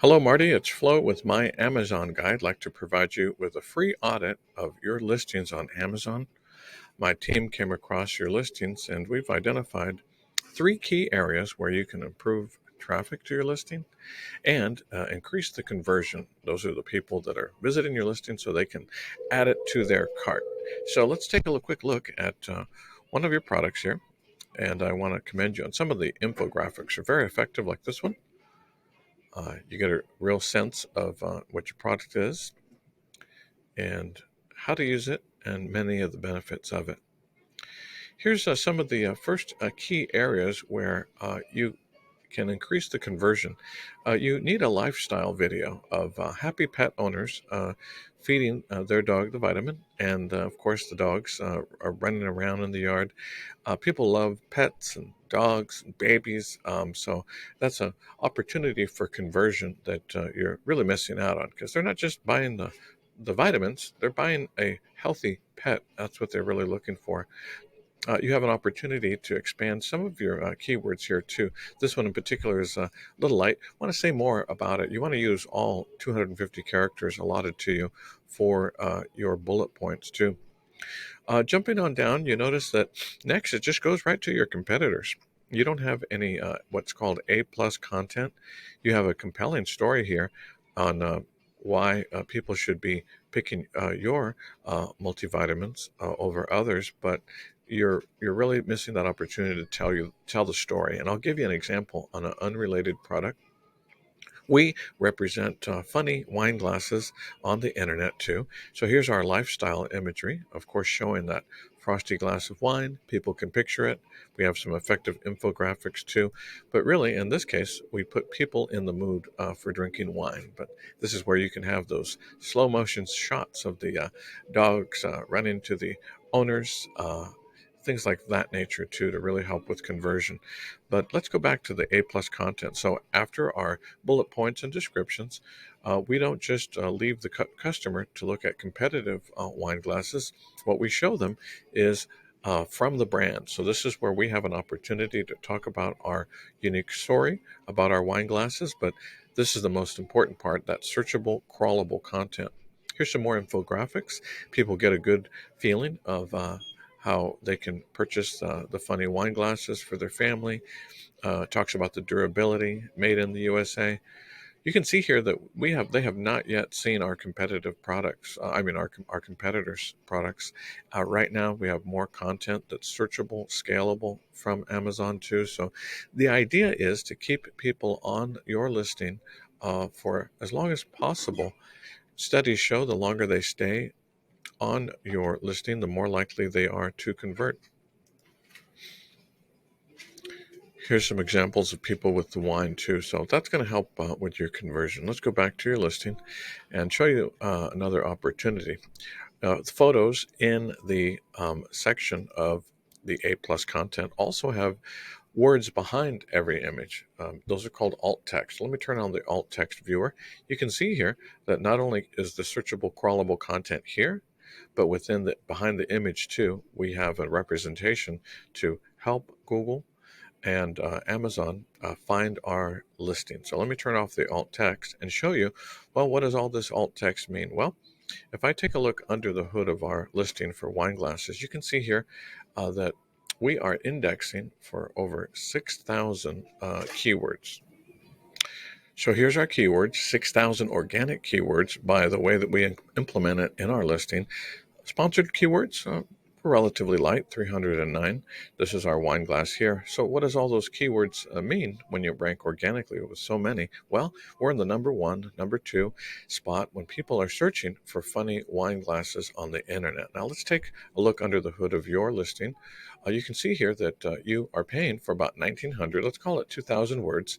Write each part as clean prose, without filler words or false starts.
Hello, Marty. It's Flo with My Amazon Guide. I'd like to provide you with a free audit of your listings on Amazon. My team came across your listings and we've identified three key areas where you can improve traffic to your listing and increase the conversion. Those are the people that are visiting your listing so they can add it to their cart. So let's take a quick look at one of your products here. And I want to commend you on some of the infographics are very effective, like this one. You get a real sense of what your product is and how to use it and many of the benefits of it. Here's some of the first key areas where you can increase the conversion. You need a lifestyle video of happy pet owners feeding their dog the vitamin, and of course, the dogs are running around in the yard. People love pets and dogs and babies, so that's an opportunity for conversion that you're really missing out on because they're not just buying the vitamins, they're buying a healthy pet. That's what they're really looking for. You have an opportunity to expand some of your keywords here too. This one in particular is a little light. I want to say more about it. You want to use all 250 characters allotted to you for your bullet points too. Jumping on down, you notice that next it just goes right to your competitors. You don't have any what's called A plus content. You have a compelling story here on why people should be picking your multivitamins over others, but you're really missing that opportunity to tell the story. And I'll give you an example on an unrelated product. We represent funny wine glasses on the internet too. So here's our lifestyle imagery, of course, showing that frosty glass of wine. People can picture it. We have some effective infographics too. But really, in this case, we put people in the mood for drinking wine. But this is where you can have those slow motion shots of the dogs running to the owners. Things like that nature too to really help with conversion. But let's go back to the A plus content. So after our bullet points and descriptions, we don't just leave the customer to look at competitive wine glasses. What we show them is from the brand. So this is where we have an opportunity to talk about our unique story about our wine glasses. But this is the most important part, that searchable, crawlable content. Here's some more infographics. People get a good feeling of how they can purchase the funny wine glasses for their family. Talks about the durability, made in the USA. You can see here that they have not yet seen our competitive products. Our competitors' products. Right now, we have more content that's searchable, scalable from Amazon too. So, the idea is to keep people on your listing for as long as possible. Studies show the longer they stay on your listing, the more likely they are to convert. Here's some examples of people with the wine too. So that's going to help with your conversion. Let's go back to your listing and show you another opportunity. The photos in the section of the A plus content also have words behind every image. Those are called alt text. Let me turn on the alt text viewer. You can see here that not only is the searchable, crawlable content here, but behind the image too, we have a representation to help Google and Amazon find our listing. So let me turn off the alt text and show you, well, what does all this alt text mean? Well, if I take a look under the hood of our listing for wine glasses, you can see here that we are indexing for over 6,000 keywords. So here's our keywords, 6,000 organic keywords by the way that we implement it in our listing. Sponsored keywords, relatively light, 309. This is our wine glass here. So what does all those keywords mean when you rank organically with so many? Well, we're in the number one, number two spot when people are searching for funny wine glasses on the internet. Now let's take a look under the hood of your listing. You can see here that you are paying for about 1,900, let's call it 2,000 words,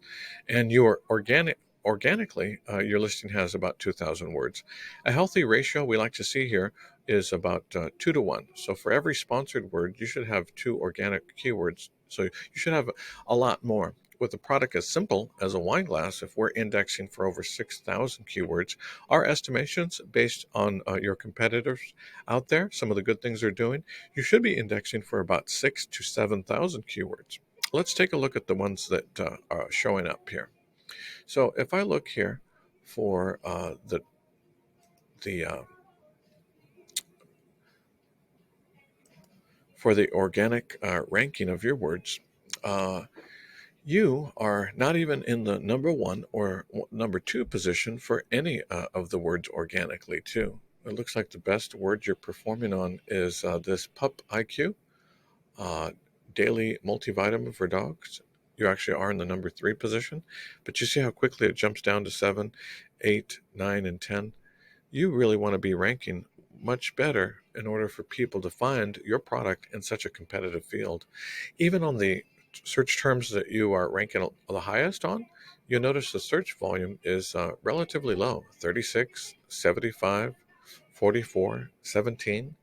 and your organically, your listing has about 2,000 words. A healthy ratio we like to see here is about 2 to 1. So for every sponsored word, you should have 2 organic keywords. So you should have a lot more. With a product as simple as a wine glass, if we're indexing for over 6,000 keywords, our estimations based on your competitors out there, some of the good things they're doing, you should be indexing for about 6,000 to 7,000 keywords. Let's take a look at the ones that are showing up here. So if I look here, for the uh, for the organic ranking of your words, uh, you are not even in the number one or number two position for any of the words organically, too. It looks like the best word you're performing on is this Pup IQ, uh, daily multivitamin for dogs. You actually are in the number three position, but you see how quickly it jumps down to 7, 8, 9, and 10. You really want to be ranking much better in order for people to find your product in such a competitive field. Even on the search terms that you are ranking the highest on, you'll notice the search volume is relatively low: 36, 75, 44, 17.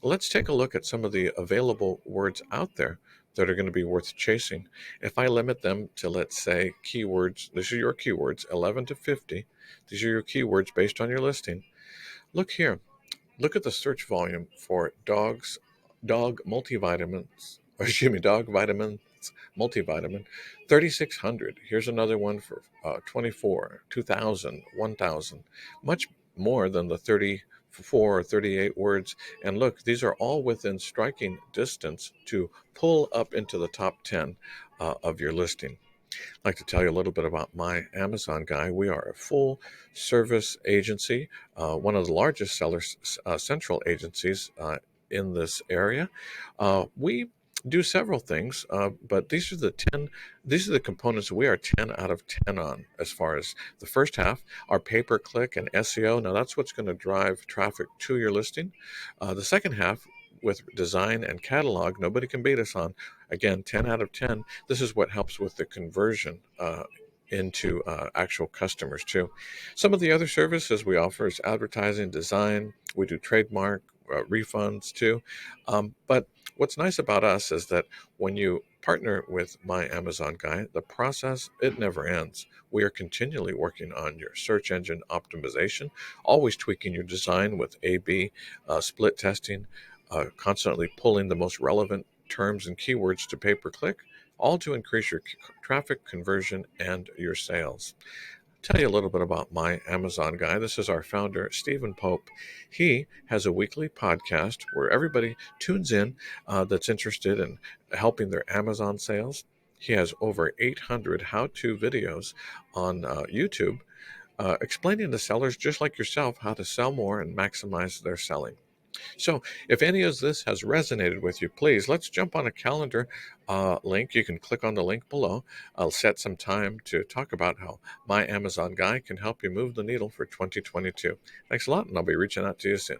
Let's take a look at some of the available words out there that are going to be worth chasing. If I limit them to, let's say, keywords, these are your keywords, 11 to 50. These are your keywords based on your listing. Look here. Look at the search volume for dog multivitamins, or excuse me, dog vitamins multivitamin, 3,600. Here's another one for 24, 2,000, 1,000, much more than the 34 or 38 words. And look, these are all within striking distance to pull up into the top 10 of your listing. I'd like to tell you a little bit about my Amazon guy. We are a full service agency, one of the largest sellers, central agencies in this area. We do several things, but these are the components we are 10 out of 10 on as far as the first half, our pay-per-click and SEO. Now that's what's going to drive traffic to your listing. The second half, with design and catalog, nobody can beat us on. Again, 10 out of 10. This is what helps with the conversion into actual customers too. Some of the other services we offer is advertising, design. We do trademark, refunds too. But what's nice about us is that when you partner with my Amazon guy, the process, it never ends. We are continually working on your search engine optimization, always tweaking your design with A/B split testing, constantly pulling the most relevant terms and keywords to pay per click, all to increase your traffic conversion and your sales. Tell you a little bit about my Amazon guy. This is our founder, Stephen Pope. He has a weekly podcast where everybody tunes in that's interested in helping their Amazon sales. He has over 800 how to videos on YouTube explaining to sellers just like yourself how to sell more and maximize their selling. So, if any of this has resonated with you, please let's jump on a calendar link. You can click on the link below. I'll set some time to talk about how my Amazon guy can help you move the needle for 2022. Thanks a lot, and I'll be reaching out to you soon.